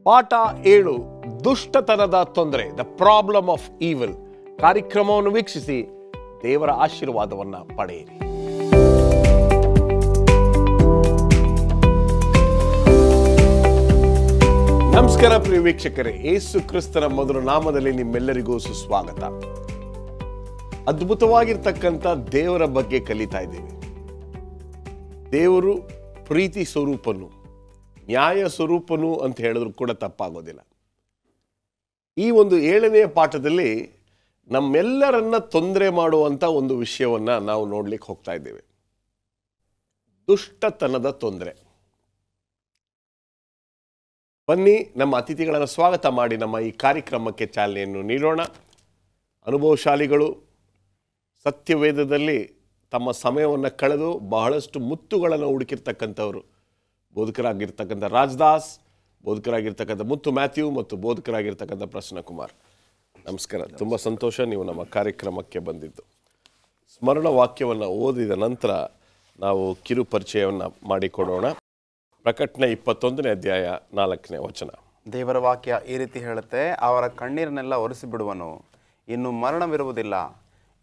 ಪಾಠ 7 ದುಷ್ಟತನದ ತೊಂದರೆ, the problem of evil ಕಾರ್ಯಕ್ರಮವನ್ನು ವೀಕ್ಷಿಸಿ ದೇವರ ಆಶೀರ್ವಾದವನ್ನು ಪಡೆಯಿರಿ. ನಮಸ್ಕಾರ ಪ್ರಿಯ ವೀಕ್ಷಕರೇ, ಯೇಸು ಕ್ರಿಸ್ತನ ಮಧುರ ನಾಮದಲ್ಲಿ ನಿಮ್ಮೆಲ್ಲರಿಗೂ ಸುಸ್ವಾಗತ. ಅದ್ಭುತವಾಗಿರ್ತಕ್ಕಂಥ ದೇವರ ಬಗ್ಗೆ ಕಲಿತಾ ಇದ್ದೀವಿ. ದೇವರು ಪ್ರೀತಿ ಸ್ವರೂಪನು, ನ್ಯಾಯ ಸ್ವರೂಪನು ಅಂತ ಹೇಳಿದ್ರು ಕೂಡ ತಪ್ಪಾಗೋದಿಲ್ಲ. ಈ ಒಂದು 7ನೇ ಪಾಠದಲ್ಲಿ ನಮ್ಮೆಲ್ಲರನ್ನ ತೊಂದರೆ ಮಾಡುವಂಥ ಒಂದು ವಿಷಯವನ್ನು ನಾವು ನೋಡ್ಲಿಕ್ಕೆ ಹೋಗ್ತಾ ಇದ್ದೇವೆ. ದುಷ್ಟತನದ ತೊಂದರೆ. ಬನ್ನಿ ನಮ್ಮ ಅತಿಥಿಗಳನ್ನು ಸ್ವಾಗತ ಮಾಡಿ ನಮ್ಮ ಈ ಕಾರ್ಯಕ್ರಮಕ್ಕೆ ಚಾಲನೆಯನ್ನು ನೀಡೋಣ. ಅನುಭವಶಾಲಿಗಳು, ಸತ್ಯವೇದದಲ್ಲಿ ತಮ್ಮ ಸಮಯವನ್ನು ಕಳೆದು ಬಹಳಷ್ಟು ಮುತ್ತುಗಳನ್ನು ಹುಡುಕಿರ್ತಕ್ಕಂಥವ್ರು, ಬೋಧಕರಾಗಿರ್ತಕ್ಕಂಥ ರಾಜದಾಸ್, ಬೋಧಕರಾಗಿರ್ತಕ್ಕಂಥ ಮುತ್ತು ಮ್ಯಾಥ್ಯೂ ಮತ್ತು ಬೋಧಕರಾಗಿರ್ತಕ್ಕಂಥ ಪ್ರಸನ್ನ ಕುಮಾರ್. ನಮಸ್ಕಾರ, ತುಂಬ ಸಂತೋಷ ನೀವು ನಮ್ಮ ಕಾರ್ಯಕ್ರಮಕ್ಕೆ ಬಂದಿದ್ದು. ಸ್ಮರಣ ವಾಕ್ಯವನ್ನು ಓದಿದ ನಂತರ ನಾವು ಕಿರು ಪರಿಚಯವನ್ನು ಮಾಡಿಕೊಡೋಣ. ಪ್ರಕಟಣೆ 21ನೇ ಅಧ್ಯಾಯ 4ನೇ ವಚನ. ದೇವರ ವಾಕ್ಯ ಈ ರೀತಿ ಹೇಳುತ್ತೆ, ಅವರ ಕಣ್ಣೀರನ್ನೆಲ್ಲ ಒರೆಸಿಬಿಡುವನು, ಇನ್ನು ಮರಣವಿರುವುದಿಲ್ಲ,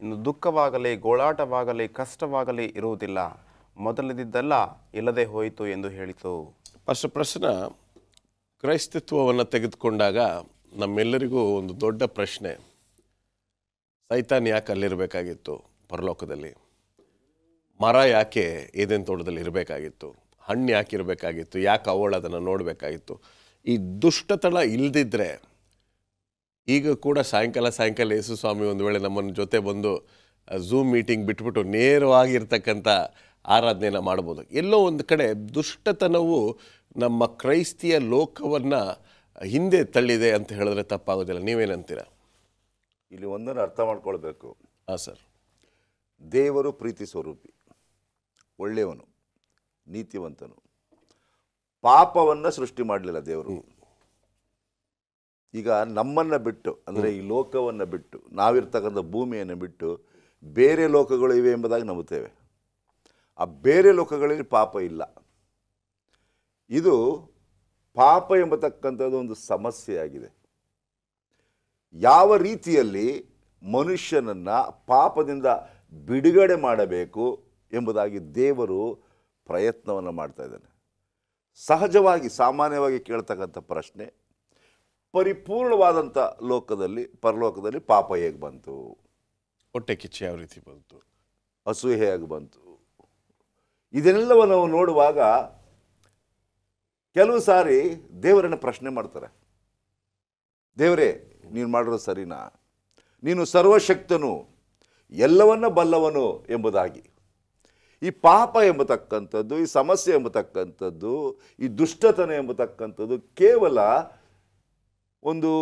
ಇನ್ನು ದುಃಖವಾಗಲಿ ಗೋಳಾಟವಾಗಲಿ ಕಷ್ಟವಾಗಲಿ ಇರುವುದಿಲ್ಲ, ಮೊದಲಿದ್ದೆಲ್ಲ ಇಲ್ಲದೆ ಹೋಯಿತು ಎಂದು ಹೇಳಿತು. ಪ್ರಶ್ನ, ಕ್ರೈಸ್ತತ್ವವನ್ನು ತೆಗೆದುಕೊಂಡಾಗ ನಮ್ಮೆಲ್ಲರಿಗೂ ಒಂದು ದೊಡ್ಡ ಪ್ರಶ್ನೆ, ಸೈತಾನ್ ಯಾಕೆ ಅಲ್ಲಿರಬೇಕಾಗಿತ್ತು ಪರಲೋಕದಲ್ಲಿ? ಮರ ಯಾಕೆ ಏದೇನು ತೋಟದಲ್ಲಿ ಇರಬೇಕಾಗಿತ್ತು? ಹಣ್ಣು ಯಾಕೆ ಇರಬೇಕಾಗಿತ್ತು? ಯಾಕೆ ಅವಳು ಅದನ್ನು ನೋಡಬೇಕಾಗಿತ್ತು? ಈ ದುಷ್ಟತನ ಇಲ್ದಿದ್ರೆ ಈಗ ಕೂಡ ಸಾಯಂಕಾಲ ಯೇಸು ಸ್ವಾಮಿ ಒಂದು ವೇಳೆ ನಮ್ಮನ್ನ ಜೊತೆ ಬಂದು ಝೂಮ್ ಮೀಟಿಂಗ್ ಬಿಟ್ಬಿಟ್ಟು ನೇರವಾಗಿರ್ತಕ್ಕಂಥ ಆರಾಧನೆಯನ್ನು ಮಾಡ್ಬೋದು. ಎಲ್ಲೋ ಒಂದು ಕಡೆ ದುಷ್ಟತನವು ನಮ್ಮ ಕ್ರೈಸ್ತಿಯ ಲೋಕವನ್ನು ಹಿಂದೆ ತಳ್ಳಿದೆ ಅಂತ ಹೇಳಿದ್ರೆ ತಪ್ಪಾಗೋದಿಲ್ಲ. ನೀವೇನಂತೀರ? ಇಲ್ಲಿ ಒಂದನ್ನು ಅರ್ಥ ಮಾಡ್ಕೊಳ್ಬೇಕು. ಹಾಂ ಸರ್. ದೇವರು ಪ್ರೀತಿ ಸ್ವರೂಪಿ, ಒಳ್ಳೆಯವನು, ನೀತಿವಂತನು. ಪಾಪವನ್ನು ಸೃಷ್ಟಿ ಮಾಡಲಿಲ್ಲ ದೇವರು. ಈಗ ನಮ್ಮನ್ನು ಬಿಟ್ಟು, ಅಂದರೆ ಈ ಲೋಕವನ್ನು ಬಿಟ್ಟು, ನಾವಿರ್ತಕ್ಕಂಥ ಭೂಮಿಯನ್ನು ಬಿಟ್ಟು ಬೇರೆ ಲೋಕಗಳು ಇವೆ ಎಂಬುದಾಗಿ ನಂಬುತ್ತೇವೆ. ಆ ಬೇರೆ ಲೋಕಗಳಲ್ಲಿ ಪಾಪ ಇಲ್ಲ. ಇದು ಪಾಪ ಎಂಬತಕ್ಕಂಥದ್ದು ಒಂದು ಸಮಸ್ಯೆಯಾಗಿದೆ. ಯಾವ ರೀತಿಯಲ್ಲಿ ಮನುಷ್ಯನನ್ನು ಪಾಪದಿಂದ ಬಿಡುಗಡೆ ಮಾಡಬೇಕು ಎಂಬುದಾಗಿ ದೇವರು ಪ್ರಯತ್ನವನ್ನು ಮಾಡ್ತಾ ಇದ್ದಾನೆ. ಸಹಜವಾಗಿ ಸಾಮಾನ್ಯವಾಗಿ ಕೇಳ್ತಕ್ಕಂಥ ಪ್ರಶ್ನೆ, ಪರಿಪೂರ್ಣವಾದಂಥ ಪರಲೋಕದಲ್ಲಿ ಪಾಪ ಹೇಗೆ ಬಂತು? ಹೊಟ್ಟೆ ಕಿಚ್ಚು ಯಾವ ರೀತಿ ಬಂತು? ಅಸೂಯೆ ಹೇಗೆ ಬಂತು? ಇದನ್ನೆಲ್ಲವನ್ನು ನಾವು ನೋಡುವಾಗ ಕೆಲವು ಸಾರಿ ದೇವರನ್ನು ಪ್ರಶ್ನೆ ಮಾಡ್ತಾರೆ. ದೇವರೇ, ನೀನು ಮಾಡಿರೋದು ಸರಿನಾ? ನೀನು ಸರ್ವಶಕ್ತನು, ಎಲ್ಲವನ್ನ ಬಲ್ಲವನು ಎಂಬುದಾಗಿ. ಈ ಪಾಪ ಎಂಬತಕ್ಕಂಥದ್ದು, ಈ ಸಮಸ್ಯೆ ಎಂಬತಕ್ಕಂಥದ್ದು, ಈ ದುಷ್ಟತನ ಎಂಬತಕ್ಕಂಥದ್ದು ಕೇವಲ ಒಂದು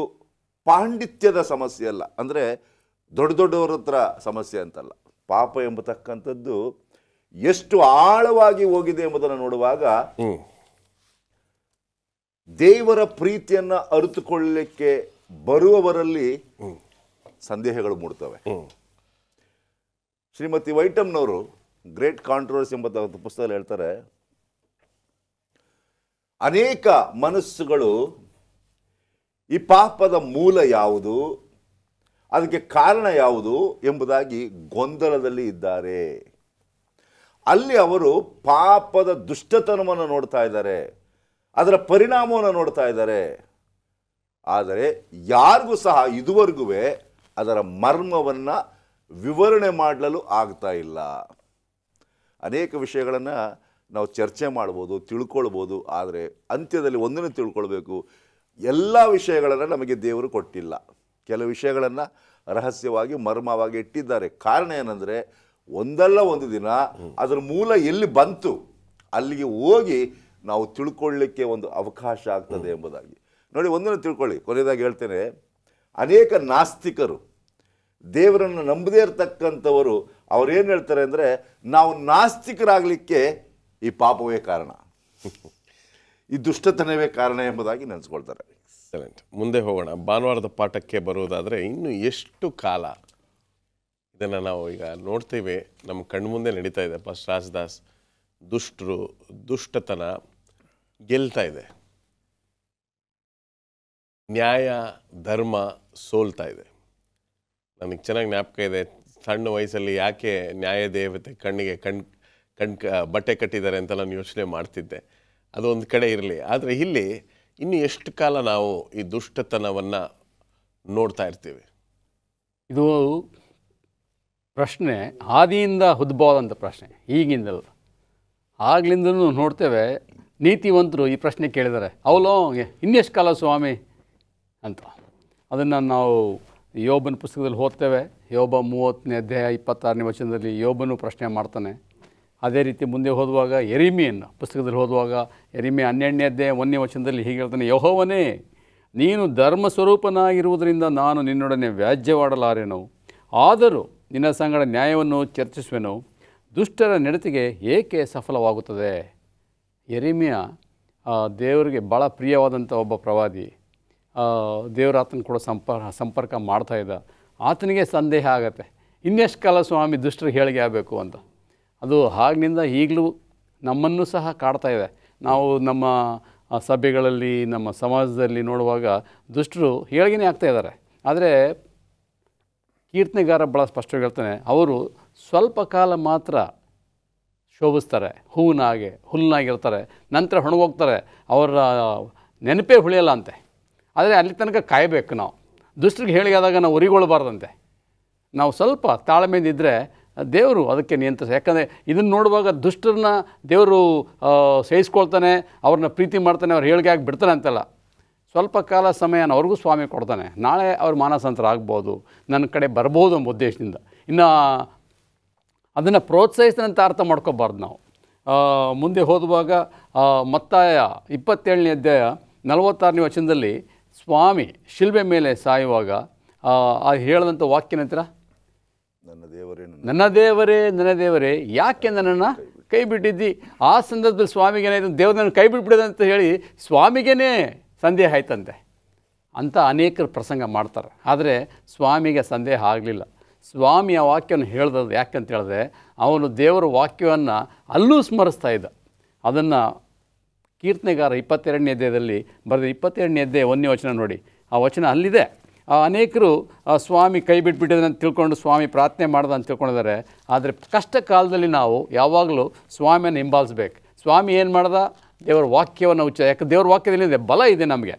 ಪಾಂಡಿತ್ಯದ ಸಮಸ್ಯೆ ಅಲ್ಲ, ಅಂದರೆ ದೊಡ್ಡವರ ಹತ್ರ ಸಮಸ್ಯೆ ಅಂತಲ್ಲ. ಪಾಪ ಎಂಬತಕ್ಕಂಥದ್ದು ಎಷ್ಟು ಆಳವಾಗಿ ಹೋಗಿದೆ ಎಂಬುದನ್ನು ನೋಡುವಾಗ ದೇವರ ಪ್ರೀತಿಯನ್ನು ಅರಿತುಕೊಳ್ಳಲಿಕ್ಕೆ ಬರುವವರಲ್ಲಿ ಸಂದೇಹಗಳು ಮೂಡ್ತವೆ. ಶ್ರೀಮತಿ ವೈಟಮ್ನವರು ಗ್ರೇಟ್ ಕಾಂಟ್ರವರ್ಸಿ ಎಂಬ ಪುಸ್ತಕದಲ್ಲಿ ಹೇಳ್ತಾರೆ, ಅನೇಕ ಮನಸ್ಸುಗಳು ಈ ಪಾಪದ ಮೂಲ ಯಾವುದು, ಅದಕ್ಕೆ ಕಾರಣ ಯಾವುದು ಎಂಬುದಾಗಿ ಗೊಂದಲದಲ್ಲಿ ಇದ್ದಾರೆ. ಅಲ್ಲಿ ಅವರು ಪಾಪದ ದುಷ್ಟತನವನ್ನು ನೋಡ್ತಾ ಇದ್ದಾರೆ, ಅದರ ಪರಿಣಾಮವನ್ನು ನೋಡ್ತಾ ಇದ್ದಾರೆ. ಆದರೆ ಯಾರಿಗೂ ಸಹ ಇದುವರೆಗೂ ಅದರ ಮರ್ಮವನ್ನು ವಿವರಣೆ ಮಾಡಲು ಆಗ್ತಾ ಇಲ್ಲ. ಅನೇಕ ವಿಷಯಗಳನ್ನು ನಾವು ಚರ್ಚೆ ಮಾಡ್ಬೋದು, ತಿಳ್ಕೊಳ್ಬೋದು. ಆದರೆ ಅಂತ್ಯದಲ್ಲಿ ಒಂದನ್ನು ತಿಳ್ಕೊಳ್ಬೇಕು, ಎಲ್ಲ ವಿಷಯಗಳನ್ನು ನಮಗೆ ದೇವರು ಕೊಟ್ಟಿಲ್ಲ. ಕೆಲವು ವಿಷಯಗಳನ್ನು ರಹಸ್ಯವಾಗಿ ಮರ್ಮವಾಗಿ ಇಟ್ಟಿದ್ದಾರೆ. ಕಾರಣ ಏನಂದರೆ, ಒಂದಲ್ಲ ಒಂದು ದಿನ ಅದರ ಮೂಲ ಎಲ್ಲಿ ಬಂತು ಅಲ್ಲಿಗೆ ಹೋಗಿ ನಾವು ತಿಳ್ಕೊಳ್ಳಿಕ್ಕೆ ಒಂದು ಅವಕಾಶ ಆಗ್ತದೆ ಎಂಬುದಾಗಿ. ನೋಡಿ, ಒಂದನ್ನು ತಿಳ್ಕೊಳ್ಳಿ, ಕೊನೆಯದಾಗಿ ಹೇಳ್ತೇನೆ. ಅನೇಕ ನಾಸ್ತಿಕರು, ದೇವರನ್ನು ನಂಬದೇ ಇರತಕ್ಕಂಥವರು, ಅವ್ರೇನು ಹೇಳ್ತಾರೆ ಅಂದರೆ, ನಾವು ನಾಸ್ತಿಕರಾಗಲಿಕ್ಕೆ ಈ ಪಾಪವೇ ಕಾರಣ, ಈ ದುಷ್ಟತನವೇ ಕಾರಣ ಎಂಬುದಾಗಿ ನೆನೆಸ್ಕೊಳ್ತಾರೆ. ಎಕ್ಸಲೆಂಟ್. ಮುಂದೆ ಹೋಗೋಣ. ಭಾನುವಾರದ ಪಾಠಕ್ಕೆ ಬರುವುದಾದರೆ, ಇನ್ನು ಎಷ್ಟು ಕಾಲ ಇದನ್ನು ನಾವು ಈಗ ನೋಡ್ತೀವಿ, ನಮ್ಮ ಕಣ್ಮುಂದೆ ನಡೀತಾ ಇದೆ. ರಾಜದಾಸ್, ದುಷ್ಟತನ ಗೆಲ್ತಾ ಇದೆ. ನ್ಯಾಯ ಧರ್ಮ ಸೋಲ್ತಾ ಇದೆ. ನನಗೆ ಚೆನ್ನಾಗಿ ಜ್ಞಾಪಕ ಇದೆ, ಸಣ್ಣ ವಯಸ್ಸಲ್ಲಿ ಯಾಕೆ ನ್ಯಾಯ ದೇವತೆ ಕಣ್ಣಿಗೆ ಬಟ್ಟೆ ಕಟ್ಟಿದ್ದಾರೆ ಅಂತ ನಾನು ಯೋಚನೆ ಮಾಡ್ತಿದ್ದೆ. ಅದು ಒಂದು ಕಡೆ ಇರಲಿ, ಆದರೆ ಇಲ್ಲಿ ಇನ್ನು ಎಷ್ಟು ಕಾಲ ನಾವು ಈ ದುಷ್ಟತನವನ್ನು ನೋಡ್ತಾ ಇರ್ತೀವಿ? ಇದು ಪ್ರಶ್ನೆ ಆದಿಯಿಂದ ಉದ್ಭವದಂಥ ಪ್ರಶ್ನೆ, ಈಗಿಂದಲ್ಲ. ಆಗ್ಲಿಂದಲೂ ನೋಡ್ತೇವೆ ನೀತಿವಂತರು ಈ ಪ್ರಶ್ನೆ ಕೇಳಿದ್ದಾರೆ, ಅವಲೋ ಇನ್ನೆಷ್ಟು ಕಾಲ ಸ್ವಾಮಿ ಅಂತ. ಅದನ್ನು ನಾವು ಯೋಬನ ಪುಸ್ತಕದಲ್ಲಿ ಓದ್ತೇವೆ. ಯೋಬ 30ನೇ ಅಧ್ಯಾಯ 26ನೇ ವಚನದಲ್ಲಿ ಯೋಬನು ಪ್ರಶ್ನೆ ಮಾಡ್ತಾನೆ. ಅದೇ ರೀತಿ ಮುಂದೆ ಓದುವಾಗ ಯೆರೆಮೀಯನ ಪುಸ್ತಕದಲ್ಲಿ ಓದುವಾಗ ಯೆರೆಮೀಯ 12ನೇ ಅಧ್ಯಾಯ 1ನೇ ವಚನದಲ್ಲಿ ಹೀಗೆ ಹೇಳ್ತಾನೆ, ಯೆಹೋವನೇ, ನೀನು ಧರ್ಮಸ್ವರೂಪನಾಗಿರುವುದರಿಂದ ನಾನು ನಿನ್ನೊಡನೆ ವ್ಯಾಜ್ಯವಾಡಲಾರೆನು. ಆದರೂ ನಿನ್ನ ಸಂಗಡ ನ್ಯಾಯವನ್ನು ಚರ್ಚಿಸುವೆನು. ದುಷ್ಟರ ನಡತೆಗೆ ಏಕೆ ಸಫಲವಾಗುತ್ತದೆ? ಯೆರೆಮೀಯ ದೇವರಿಗೆ ಭಾಳ ಪ್ರಿಯವಾದಂಥ ಒಬ್ಬ ಪ್ರವಾದಿ. ದೇವರ ಆತನ ಕೂಡ ಸಂಪರ್ಕ ಮಾಡ್ತಾಯಿದ್ದ. ಆತನಿಗೆ ಸಂದೇಹ ಆಗತ್ತೆ, ಇನ್ನೆಷ್ಟು ಕಾಲ ಸ್ವಾಮಿ ದುಷ್ಟರಿಗೆ ಹೇಳಿಕೆ ಆಗಬೇಕು ಅಂತ. ಅದು ಆಗಿನಿಂದ ಈಗಲೂ ನಮ್ಮನ್ನು ಸಹ ಕಾಡ್ತಾ ಇದೆ. ನಾವು ನಮ್ಮ ಸಭೆಗಳಲ್ಲಿ ನಮ್ಮ ಸಮಾಜದಲ್ಲಿ ನೋಡುವಾಗ ದುಷ್ಟರು ಹೇಳಿಕೆನೇ ಆಗ್ತಾಯಿದ್ದಾರೆ. ಆದರೆ ಕೀರ್ತನೆಗಾರ ಭಾಳ ಸ್ಪಷ್ಟವಾಗಿ ಹೇಳ್ತಾನೆ, ಅವರು ಸ್ವಲ್ಪ ಕಾಲ ಮಾತ್ರ ಶೋಭಿಸ್ತಾರೆ, ಹುಲ್ನಾಗಿರ್ತಾರೆ, ನಂತರ ಹೊಣಗೋಗ್ತಾರೆ, ಅವರ ನೆನಪೇ ಉಳಿಯಲ್ಲ ಅಂತೆ. ಆದರೆ ಅಲ್ಲಿ ತನಕ ಕಾಯಬೇಕು ನಾವು. ದುಷ್ಟರಿಗೆ ಹೇಳಿಗಾದಾಗ ನಾವು ಉರಿಗೊಳ್ಳಬಾರ್ದಂತೆ. ನಾವು ಸ್ವಲ್ಪ ತಾಳ್ಮೆಯಿಂದಿದ್ದರೆ ದೇವರು ಅದಕ್ಕೆ ನಿಯಂತ್ರಿಸ. ಯಾಕಂದರೆ ಇದನ್ನು ನೋಡುವಾಗ ದುಷ್ಟರನ್ನ ದೇವರು ಸಹಿಸ್ಕೊಳ್ತಾನೆ, ಅವ್ರನ್ನ ಪ್ರೀತಿ ಮಾಡ್ತಾನೆ, ಅವ್ರು ಹೇಳಿಕೆ ಆಗಿ ಬಿಡ್ತಾನೆ ಅಂತಲ್ಲ. ಸ್ವಲ್ಪ ಕಾಲ ಸಮಯನ ಅವ್ರಿಗೂ ಸ್ವಾಮಿ ಕೊಡ್ತಾನೆ. ನಾಳೆ ಅವ್ರು ಮಾನಸಾಂತರ ಆಗ್ಬೋದು, ನನ್ನ ಕಡೆ ಬರ್ಬೋದು ಎಂಬ ಉದ್ದೇಶದಿಂದ. ಇನ್ನು ಅದನ್ನು ಪ್ರೋತ್ಸಾಹಿಸಿದಂತ ಅರ್ಥ ಮಾಡ್ಕೋಬಾರ್ದು ನಾವು. ಮುಂದೆ ಓದುವಾಗ ಮತ್ತಾಯ 27ನೇ ಅಧ್ಯಾಯ 46ನೇ ವಚನದಲ್ಲಿ ಸ್ವಾಮಿ ಶಿಲ್ಬೆ ಮೇಲೆ ಸಾಯುವಾಗ ಹೇಳಿದಂಥ ವಾಕ್ಯ ನಂತರ, ನನ್ನ ದೇವರೇ ನನ್ನ ದೇವರೇ ಯಾಕೆ ನನ್ನನ್ನು ಕೈ ಬಿಟ್ಟಿದ್ದಿ? ಆ ಸಂದರ್ಭದಲ್ಲಿ ಸ್ವಾಮಿಗೆ ಏನಾಯಿತು, ದೇವ್ರು ನನ್ನ ಕೈ ಬಿಟ್ಬಿಡಿದೆ ಅಂತ ಹೇಳಿ ಸ್ವಾಮಿಗೇ ಸಂದೇಹ ಆಯ್ತಂತೆ ಅಂತ ಅನೇಕರು ಪ್ರಸಂಗ ಮಾಡ್ತಾರೆ. ಆದರೆ ಸ್ವಾಮಿಗೆ ಸಂದೇಹ ಆಗಲಿಲ್ಲ. ಸ್ವಾಮಿ ಆ ವಾಕ್ಯವನ್ನು ಹೇಳ್ದದ್ದು ಯಾಕಂತ ಹೇಳಿದ್ರೆ, ಅವನು ದೇವರ ವಾಕ್ಯವನ್ನು ಅಲ್ಲೂ ಸ್ಮರಿಸ್ತಾ ಇದ್ದ. ಅದನ್ನು ಕೀರ್ತನೆಗಾರ 22ನೇ ಅಧ್ಯಾಯದಲ್ಲಿ ಬರೆದ 22ನೇ ಅಧ್ಯಾಯ 1ನೇ ವಚನ ನೋಡಿ, ಆ ವಚನ ಅಲ್ಲಿದೆ. ಅನೇಕರು ಸ್ವಾಮಿ ಕೈ ಬಿಟ್ಬಿಟ್ಟಿದೆ ಅಂತ ತಿಳ್ಕೊಂಡು ಸ್ವಾಮಿ ಪ್ರಾರ್ಥನೆ ಮಾಡ್ದೆ ಅಂತ ತಿಳ್ಕೊಂಡಿದ್ದಾರೆ. ಆದರೆ ಕಷ್ಟ ಕಾಲದಲ್ಲಿ ನಾವು ಯಾವಾಗಲೂ ಸ್ವಾಮಿಯನ್ನು ಹಿಂಬಾಲಿಸ್ಬೇಕು. ಸ್ವಾಮಿ ಏನು ಮಾಡ್ದ? ದೇವರ ವಾಕ್ಯವನ್ನು ಯಾಕೆ ದೇವರ ವಾಕ್ಯದಲ್ಲಿದೆ, ಬಲ ಇದೆ ನಮಗೆ.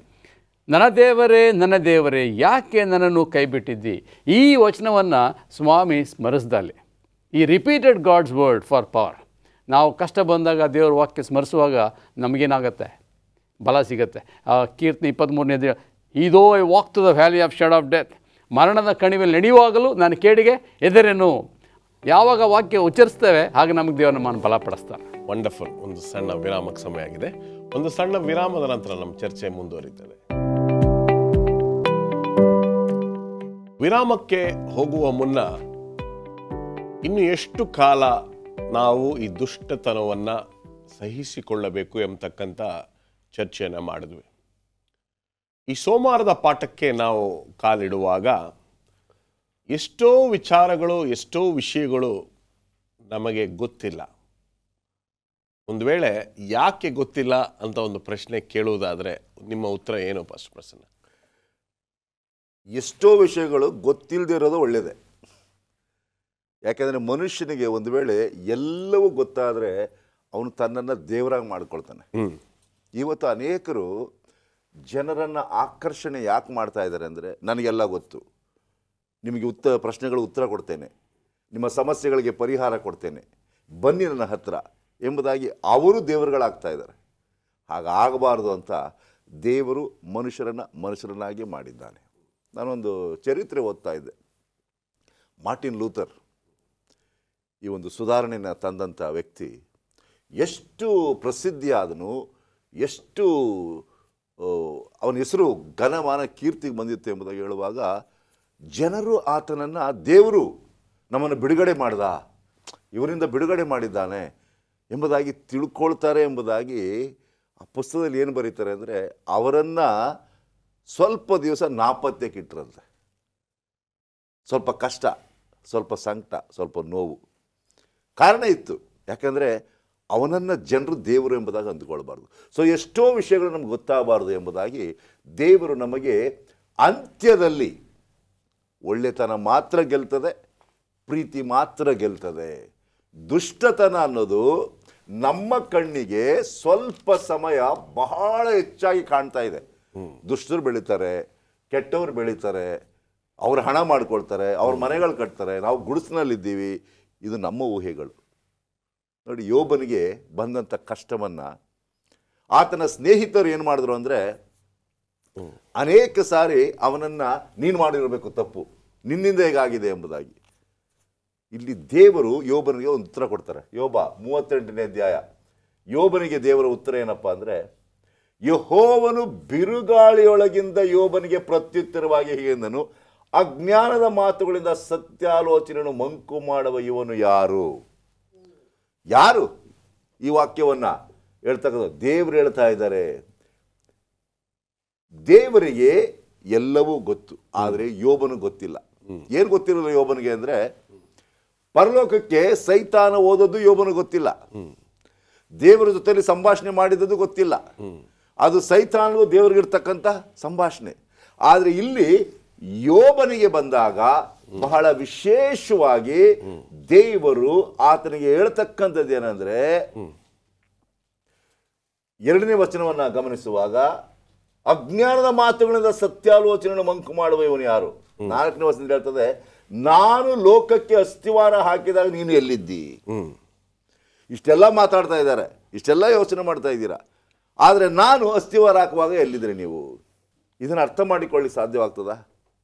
ನನ್ನ ದೇವರೇ ಯಾಕೆ ನನ್ನನ್ನು ಕೈ ಬಿಟ್ಟಿದ್ದಿ? ಈ ವಚನವನ್ನು ಸ್ವಾಮಿ ಸ್ಮರಿಸ್ದಲ್ಲಿ. ಈ repeated god's word for power. ನಾವು ಕಷ್ಟ ಬಂದಾಗ ದೇವರ ವಾಕ್ಯ ಸ್ಮರಿಸುವಾಗ ನಮಗೇನಾಗತ್ತೆ? ಬಲ ಸಿಗುತ್ತೆ. ಕೀರ್ತನೆ 23ನೇ ಅಧ್ಯಾಯ, ಇದೋ I walk to the valley of shadow of death. ಮರಣದ ಕಣಿವೆಯಲ್ಲಿ ನಡೆಯುವಾಗಲೂ ನಾನು ಕೇಡಿಗೆ ಎದರೇನು. ಯಾವಾಗ ವಾಕ್ಯ ಉಚ್ಚರಿಸ್ತೇವೆ ಆಗ ನಮಗೆ ದೇವರು ನಮ್ಮನ್ನು ಬಲಪಡಿಸ್ತಾನೆ. ವಂಡರ್ಫುಲ್. ಒಂದು ಸಣ್ಣ ವಿರಾಮಕ್ಕೆ ಸಮಯ ಆಗಿದೆ. ಒಂದು ಸಣ್ಣ ವಿರಾಮದ ನಂತರ ನಮ್ಮ ಚರ್ಚೆ ಮುಂದುವರಿತದೆ. ವಿರಾಮಕ್ಕೆ ಹೋಗುವ ಮುನ್ನ ಇನ್ನು ಎಷ್ಟು ಕಾಲ ನಾವು ಈ ದುಷ್ಟತನವನ್ನು ಸಹಿಸಿಕೊಳ್ಳಬೇಕು ಎಂಬತಕ್ಕಂಥ ಚರ್ಚೆಯನ್ನು ಮಾಡಿದ್ವಿ. ಈ ಸೋಮವಾರದ ಪಾಠಕ್ಕೆ ನಾವು ಕಾಲಿಡುವಾಗ ಎಷ್ಟೋ ವಿಚಾರಗಳು, ಎಷ್ಟೋ ವಿಷಯಗಳು ನಮಗೆ ಗೊತ್ತಿಲ್ಲ. ಒಂದು ವೇಳೆ ಯಾಕೆ ಗೊತ್ತಿಲ್ಲ ಅಂತ ಒಂದು ಪ್ರಶ್ನೆ ಕೇಳುವುದಾದರೆ ನಿಮ್ಮ ಉತ್ತರ ಏನು ಫಸ್ಟ್ ಪ್ರಶ್ನೆ? ಎಷ್ಟೋ ವಿಷಯಗಳು ಗೊತ್ತಿಲ್ಲದೆ ಇರೋದು ಒಳ್ಳೆಯದೇ. ಯಾಕೆಂದರೆ ಮನುಷ್ಯನಿಗೆ ಒಂದು ವೇಳೆ ಎಲ್ಲವೂ ಗೊತ್ತಾದರೆ ಅವನು ತನ್ನನ್ನು ದೇವರಾಗಿ ಮಾಡ್ಕೊಳ್ತಾನೆ. ಇವತ್ತು ಅನೇಕರು ಜನರನ್ನು ಆಕರ್ಷಣೆ ಯಾಕೆ ಮಾಡ್ತಾ ಇದ್ದಾರೆ ಅಂದರೆ, ನನಗೆಲ್ಲ ಗೊತ್ತು, ನಿಮಗೆ ಪ್ರಶ್ನೆಗಳು ಉತ್ತರ ಕೊಡ್ತೇನೆ, ನಿಮ್ಮ ಸಮಸ್ಯೆಗಳಿಗೆ ಪರಿಹಾರ ಕೊಡ್ತೇನೆ, ಬನ್ನಿ ನನ್ನ ಹತ್ರ ಎಂಬುದಾಗಿ ಅವರು ದೇವರುಗಳಾಗ್ತಾ ಇದ್ದಾರೆ. ಹಾಗಾಗಬಾರ್ದು ಅಂತ ದೇವರು ಮನುಷ್ಯರನ್ನಾಗಿ ಮಾಡಿದ್ದಾನೆ. ನಾನೊಂದು ಚರಿತ್ರೆ ಓದ್ತಾ ಇದ್ದೆ. ಮಾರ್ಟಿನ್ ಲೂಥರ್ ಈ ಒಂದು ಸುಧಾರಣೆಯನ್ನು ತಂದಂಥ ವ್ಯಕ್ತಿ ಎಷ್ಟು ಪ್ರಸಿದ್ಧಿಯಾದನು, ಎಷ್ಟು ಅವನ ಹೆಸರು ಘನಮಾನ ಕೀರ್ತಿಗೆ ಬಂದಿತ್ತು ಎಂಬುದಾಗಿ ಹೇಳುವಾಗ, ಜನರು ಆತನನ್ನು ದೇವರು ನಮ್ಮನ್ನು ಬಿಡುಗಡೆ ಮಾಡ್ದ, ಇವರಿಂದ ಬಿಡುಗಡೆ ಮಾಡಿದ್ದಾನೆ ಎಂಬುದಾಗಿ ತಿಳ್ಕೊಳ್ತಾರೆ ಎಂಬುದಾಗಿ ಆ ಪುಸ್ತಕದಲ್ಲಿ ಏನು ಬರೀತಾರೆ ಅಂದರೆ, ಅವರನ್ನು ಸ್ವಲ್ಪ ದಿವಸ ನಾಪತ್ಯಕ್ಕೆ ಇಟ್ಟರಂತೆ. ಸ್ವಲ್ಪ ಕಷ್ಟ, ಸ್ವಲ್ಪ ಸಂಕಟ, ಸ್ವಲ್ಪ ನೋವು. ಕಾರಣ ಇತ್ತು. ಯಾಕೆಂದರೆ ಅವನನ್ನು ಜನರು ದೇವರು ಎಂಬುದಾಗಿ ಅಂದುಕೊಳ್ಬಾರ್ದು. ಸೊ ಎಷ್ಟೋ ವಿಷಯಗಳು ನಮ್ಗೆ ಗೊತ್ತಾಗಬಾರ್ದು ಎಂಬುದಾಗಿ ದೇವರು ನಮಗೆ ಅಂತ್ಯದಲ್ಲಿ ಒಳ್ಳೆತನ ಮಾತ್ರ ಗೆಲ್ತದೆ, ಪ್ರೀತಿ ಮಾತ್ರ ಗೆಲ್ತದೆ. ದುಷ್ಟತನ ಅನ್ನೋದು ನಮ್ಮ ಕಣ್ಣಿಗೆ ಸ್ವಲ್ಪ ಸಮಯ ಬಹಳ ಹೆಚ್ಚಾಗಿ ಕಾಣ್ತಾ ಇದೆ. ದುಷ್ಟರು ಬೆಳೀತಾರೆ, ಕೆಟ್ಟವರು ಬೆಳೀತಾರೆ, ಅವ್ರು ಹಣ ಮಾಡ್ಕೊಳ್ತಾರೆ, ಅವ್ರ ಮನೆಗಳು ಕಟ್ತಾರೆ, ನಾವು ಗುಡಿಸಿನಲ್ಲಿದ್ದೀವಿ. ಇದು ನಮ್ಮ ಊಹೆಗಳು. ನೋಡಿ, ಯೋಬನಿಗೆ ಬಂದಂಥ ಕಷ್ಟವನ್ನು ಆತನ ಸ್ನೇಹಿತರು ಏನು ಮಾಡಿದ್ರು ಅಂದರೆ, ಅನೇಕ ಸಾರಿ ಅವನನ್ನು ನೀನು ಮಾಡಿರಬೇಕು ತಪ್ಪು, ನಿನ್ನಿಂದ ಹೇಗಾಗಿದೆ ಎಂಬುದಾಗಿ. ಇಲ್ಲಿ ದೇವರು ಯೋಬನಿಗೆ ಒಂದು ಉತ್ತರ ಕೊಡ್ತಾರೆ. ಯೋಬ 38ನೇ ಅಧ್ಯಾಯ. ಯೋಬನಿಗೆ ದೇವರ ಉತ್ತರ ಏನಪ್ಪ ಅಂದರೆ, ಯೆಹೋವನು ಬಿರುಗಾಳಿಯೊಳಗಿಂದ ಯೋಬನಿಗೆ ಪ್ರತ್ಯುತ್ತರವಾಗಿ ಹೀಗೆಂದನು, ಅಜ್ಞಾನದ ಮಾತುಗಳಿಂದ ಸತ್ಯಾಲೋಚನೆಯನ್ನು ಮಂಕು ಮಾಡುವ ಇವನು ಯಾರು? ಯಾರು ಈ ವಾಕ್ಯವನ್ನ ಹೇಳ್ತಕ್ಕಂಥ? ದೇವರು ಹೇಳ್ತಾ ಇದ್ದಾರೆ. ದೇವರಿಗೆ ಎಲ್ಲವೂ ಗೊತ್ತು, ಆದರೆ ಯೋಬನು ಗೊತ್ತಿಲ್ಲ. ಏನು ಗೊತ್ತಿರಲ್ಲ ಯೋಬನಿಗೆ ಅಂದರೆ, ಪರಲೋಕಕ್ಕೆ ಸೈತಾನ ಓದೋದು ಯೋಬನು ಗೊತ್ತಿಲ್ಲ, ದೇವರ ಜೊತೆಯಲ್ಲಿ ಸಂಭಾಷಣೆ ಮಾಡಿದ್ದು ಗೊತ್ತಿಲ್ಲ. ಅದು ಸೈತಾನಗೂ ದೇವರಿಗಿರ್ತಕ್ಕಂಥ ಸಂಭಾಷಣೆ. ಆದರೆ ಇಲ್ಲಿ ಯೋಬನಿಗೆ ಬಂದಾಗ ಬಹಳ ವಿಶೇಷವಾಗಿ ದೇವರು ಆತನಿಗೆ ಹೇಳ್ತಕ್ಕಂಥದ್ದು ಏನಂದ್ರೆ, 2ನೇ ವಚನವನ್ನ ಗಮನಿಸುವಾಗ, ಅಜ್ಞಾನದ ಮಾತುಗಳಿಂದ ಸತ್ಯಾಲೋಚನೆಯನ್ನು ಮಂಕು ಮಾಡುವ ಇವನು ಯಾರು? 4ನೇ ವಚನದಲ್ಲಿ ಹೇಳ್ತದೆ, ನಾನು ಲೋಕಕ್ಕೆ ಅಸ್ತಿವಾರ ಹಾಕಿದಾಗ ನೀನು ಎಲ್ಲಿದ್ದಿ? ಇಷ್ಟೆಲ್ಲ ಮಾತಾಡ್ತಾ ಇದ್ದಾರೆ, ಇಷ್ಟೆಲ್ಲ ಯೋಚನೆ ಮಾಡ್ತಾ ಇದ್ದೀರಾ, ಆದರೆ ನಾನು ಅಸ್ತಿವಾರ ಹಾಕುವಾಗ ಎಲ್ಲಿದ್ರಿ ನೀವು? ಇದನ್ನು ಅರ್ಥ ಮಾಡಿಕೊಳ್ಳಿ ಸಾಧ್ಯವಾಗ್ತದಾ?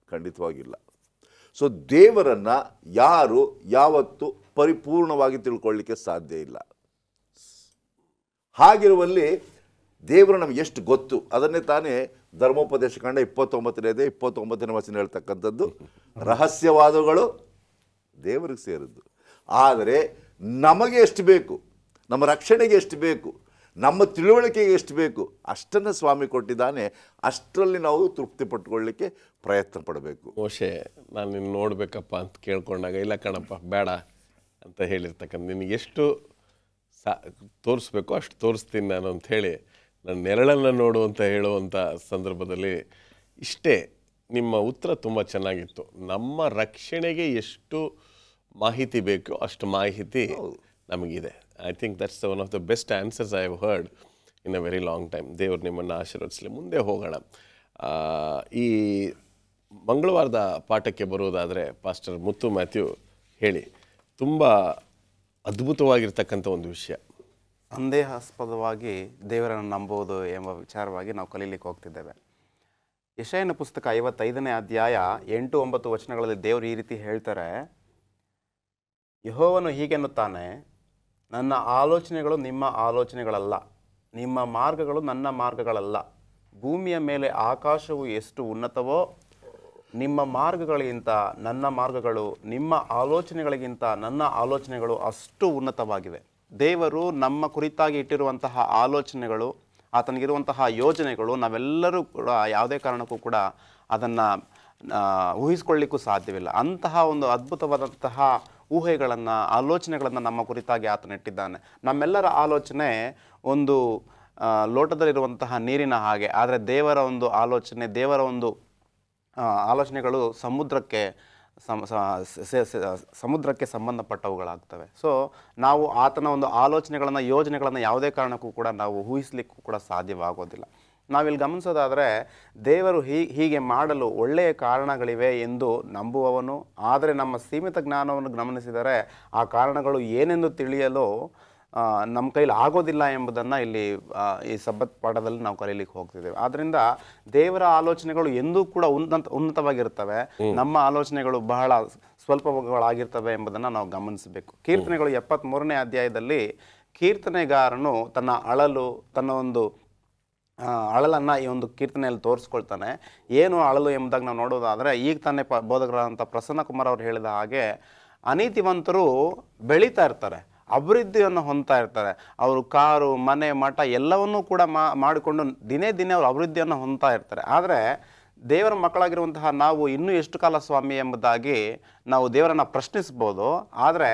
ಖಂಡಿತವಾಗಿಲ್ಲ. ಸೊ ದೇವರನ್ನು ಯಾರು ಯಾವತ್ತೂ ಪರಿಪೂರ್ಣವಾಗಿ ತಿಳ್ಕೊಳ್ಳಿಕ್ಕೆ ಸಾಧ್ಯ ಇಲ್ಲ. ಹಾಗಿರುವಲ್ಲಿ ದೇವರು ನಮಗೆ ಎಷ್ಟು ಗೊತ್ತು ಅದನ್ನೇ ತಾನೇ ಧರ್ಮೋಪದೇಶ ಕಾಂಡ 29ನೇ 29ನೇ ವಚನ ಹೇಳ್ತಕ್ಕಂಥದ್ದು. ರಹಸ್ಯವಾದಗಳು ದೇವರಿಗೆ ಸೇರಿದ್ದು, ಆದರೆ ನಮಗೆ ಎಷ್ಟು ಬೇಕು, ನಮ್ಮ ರಕ್ಷಣೆಗೆ ಎಷ್ಟು ಬೇಕು, ನಮ್ಮ ತಿಳುವಳಿಕೆಗೆ ಎಷ್ಟು ಬೇಕು ಅಷ್ಟನ್ನು ಸ್ವಾಮಿ ಕೊಟ್ಟಿದ್ದಾನೆ. ಅಷ್ಟರಲ್ಲಿ ನಾವು ತೃಪ್ತಿ ಪಟ್ಕೊಳ್ಳಿಕ್ಕೆ ಪ್ರಯತ್ನ ಪಡಬೇಕು. ಮೋಶೆ, ನಾನು ನಿನ್ನ ನೋಡಬೇಕಪ್ಪ ಅಂತ ಕೇಳ್ಕೊಂಡಾಗ, ಇಲ್ಲ ಕಣಪ್ಪ ಬೇಡ ಅಂತ ಹೇಳಿರ್ತಕ್ಕಂಥ, ನಿನಗೆ ಎಷ್ಟು ತೋರಿಸ್ಬೇಕೋ ಅಷ್ಟು ತೋರಿಸ್ತೀನಿ ನಾನು ಅಂಥೇಳಿ ನನ್ನ ನೆರಳನ್ನು ನೋಡು ಅಂತ ಹೇಳುವಂಥ ಸಂದರ್ಭದಲ್ಲಿ ಇಷ್ಟೇ. ನಿಮ್ಮ ಉತ್ತರ ತುಂಬ ಚೆನ್ನಾಗಿತ್ತು. ನಮ್ಮ ರಕ್ಷಣೆಗೆ ಎಷ್ಟು ಮಾಹಿತಿ ಬೇಕೋ ಅಷ್ಟು ಮಾಹಿತಿ ನಮಗಿದೆ. I think that's one of the best answers I have heard in a very long time. ದೇವರು ನಿಮ್ಮನ್ನು ಆಶೀರ್ವದಿಸಲಿ. ಮುಂದೆ ಹೋಗೋಣ. ಈ ಮಂಗಳವಾರದ ಪಾಠಕ್ಕೆ ಬರುವುದಾದರೆ ಪಾಸ್ಟರ್ ಮುತ್ತು ಮ್ಯಾಥ್ಯೂ ಹೇಳಿ. ತುಂಬ ಅದ್ಭುತವಾಗಿರ್ತಕ್ಕಂಥ ಒಂದು ವಿಷಯ, ಸಂದೇಹಾಸ್ಪದವಾಗಿ ದೇವರನ್ನು ನಂಬುವುದು ಎಂಬ ವಿಚಾರವಾಗಿ ನಾವು ಕಲೀಲಿಕ್ಕೆ ಹೋಗ್ತಿದ್ದೇವೆ. ಯೆಶಾಯನ ಪುಸ್ತಕ 55ನೇ ಅಧ್ಯಾಯ 8-9 ವಚನಗಳಲ್ಲಿ ದೇವರು ಈ ರೀತಿ ಹೇಳ್ತಾರೆ, ಯೆಹೋವನು ಹೀಗೆನ್ನುತ್ತಾನೆ, ನನ್ನ ಆಲೋಚನೆಗಳು ನಿಮ್ಮ ಆಲೋಚನೆಗಳಲ್ಲ, ನಿಮ್ಮ ಮಾರ್ಗಗಳು ನನ್ನ ಮಾರ್ಗಗಳಲ್ಲ. ಭೂಮಿಯ ಮೇಲೆ ಆಕಾಶವು ಎಷ್ಟು ಉನ್ನತವೋ ನಿಮ್ಮ ಮಾರ್ಗಗಳಿಗಿಂತ ನನ್ನ ಮಾರ್ಗಗಳು, ನಿಮ್ಮ ಆಲೋಚನೆಗಳಿಗಿಂತ ನನ್ನ ಆಲೋಚನೆಗಳು ಅಷ್ಟು ಉನ್ನತವಾಗಿವೆ. ದೇವರು ನಮ್ಮ ಕುರಿತಾಗಿ ಇಟ್ಟಿರುವಂತಹ ಆಲೋಚನೆಗಳು, ಆತನಿಗಿರುವಂತಹ ಯೋಜನೆಗಳು ನಾವೆಲ್ಲರೂ ಕೂಡ ಯಾವುದೇ ಕಾರಣಕ್ಕೂ ಕೂಡ ಅದನ್ನು ಊಹಿಸ್ಕೊಳ್ಳಿಕ್ಕೂ ಸಾಧ್ಯವಿಲ್ಲ. ಅಂತಹ ಒಂದು ಅದ್ಭುತವಾದಂತಹ ಊಹೆಗಳನ್ನು, ಆಲೋಚನೆಗಳನ್ನು ನಮ್ಮ ಕುರಿತಾಗಿ ಆತನಿಟ್ಟಿದ್ದಾನೆ. ನಮ್ಮೆಲ್ಲರ ಆಲೋಚನೆ ಒಂದು ಲೋಟದಲ್ಲಿರುವಂತಹ ನೀರಿನ ಹಾಗೆ, ಆದರೆ ದೇವರ ಒಂದು ಆಲೋಚನೆ, ದೇವರ ಒಂದು ಆಲೋಚನೆಗಳು ಸಮುದ್ರಕ್ಕೆ ಸಂಬಂಧಪಟ್ಟವುಗಳಾಗ್ತವೆ. ಸೊ ನಾವು ಆತನ ಒಂದು ಆಲೋಚನೆಗಳನ್ನು, ಯೋಜನೆಗಳನ್ನು ಯಾವುದೇ ಕಾರಣಕ್ಕೂ ಕೂಡ ನಾವು ಊಹಿಸ್ಲಿಕ್ಕೂ ಕೂಡ ಸಾಧ್ಯವಾಗೋದಿಲ್ಲ. ನಾವಿಲ್ಲಿ ಗಮನಿಸೋದಾದರೆ, ದೇವರು ಹೀಗೆ ಮಾಡಲು ಒಳ್ಳೆಯ ಕಾರಣಗಳಿವೆ ಎಂದು ನಂಬುವವನು, ಆದರೆ ನಮ್ಮ ಸೀಮಿತ ಜ್ಞಾನವನ್ನು ಗಮನಿಸಿದರೆ ಆ ಕಾರಣಗಳು ಏನೆಂದು ತಿಳಿಯಲು ನಮ್ಮ ಕೈಲಿ ಆಗೋದಿಲ್ಲ ಎಂಬುದನ್ನು ಇಲ್ಲಿ ಈ ಸಬ್ಬತ್ ಪಾಠದಲ್ಲಿ ನಾವು ಕಲೀಲಿಕ್ಕೆ ಹೋಗ್ತಿದ್ದೇವೆ. ಆದ್ದರಿಂದ ದೇವರ ಆಲೋಚನೆಗಳು ಎಂದೂ ಕೂಡ ಉನ್ನತವಾಗಿರ್ತವೆ, ನಮ್ಮ ಆಲೋಚನೆಗಳು ಬಹಳ ಸ್ವಲ್ಪಗಳಾಗಿರ್ತವೆ ಎಂಬುದನ್ನು ನಾವು ಗಮನಿಸಬೇಕು. ಕೀರ್ತನೆಗಳು 73ನೇ ಅಧ್ಯಾಯದಲ್ಲಿ ಕೀರ್ತನೆಗಾರನು ತನ್ನ ತನ್ನ ಒಂದು ಅಳಲನ್ನು ಈ ಒಂದು ಕೀರ್ತನೆಯಲ್ಲಿ ತೋರಿಸ್ಕೊಳ್ತಾನೆ. ಏನು ಅಳಲು ಎಂಬುದಾಗಿ ನಾವು ನೋಡೋದಾದರೆ, ಈಗ ತಾನೇ ಬೋಧಕರಾದಂಥ ಪ್ರಸನ್ನ ಕುಮಾರ್ ಅವರು ಹೇಳಿದ ಹಾಗೆ, ಅನೀತಿವಂತರು ಬೆಳೀತಾ ಇರ್ತಾರೆ, ಅಭಿವೃದ್ಧಿಯನ್ನು ಹೊಂದ್ತಾ ಇರ್ತಾರೆ. ಅವರು ಕಾರು, ಮನೆ, ಮಠ ಎಲ್ಲವನ್ನೂ ಕೂಡ ಮಾಡಿಕೊಂಡು ದಿನೇ ದಿನೇ ಅವರು ಅಭಿವೃದ್ಧಿಯನ್ನು ಹೊಂದ್ತಾ ಇರ್ತಾರೆ. ಆದರೆ ದೇವರ ಮಕ್ಕಳಾಗಿರುವಂತಹ ನಾವು ಇನ್ನೂ ಎಷ್ಟು ಕಾಲ ಸ್ವಾಮಿ ಎಂಬುದಾಗಿ ನಾವು ದೇವರನ್ನು ಪ್ರಶ್ನಿಸ್ಬೋದು. ಆದರೆ